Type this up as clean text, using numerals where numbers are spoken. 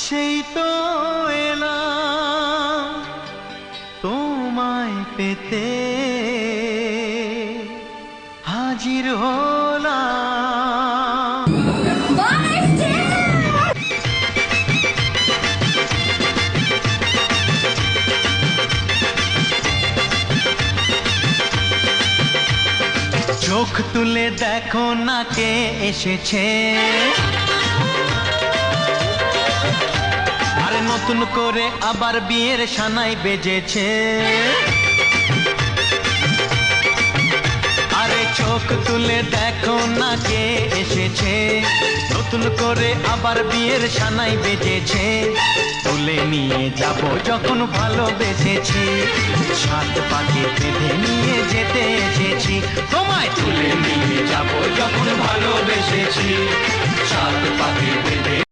সেই তো এলাম তোমায় পেতে, হাজির হলাম। চোখ তুলে দেখো না কে এসেছে, আরে নতুন করে আবার বিয়ের সানাই বেজেছে। আরে চোখ তুলে দেখো না কে এসেছে, নতুন করে আবার বিয়ের সানাই বেজেছে। তুলে নিয়ে যাব যখন ভালোবেসেছি, সাত পাকে বেঁধে নিয়ে যেতে এসেছি। তোমায় তুলে নিয়ে যাব যখন ভালোবেসেছি, সাত পাকে বেঁধে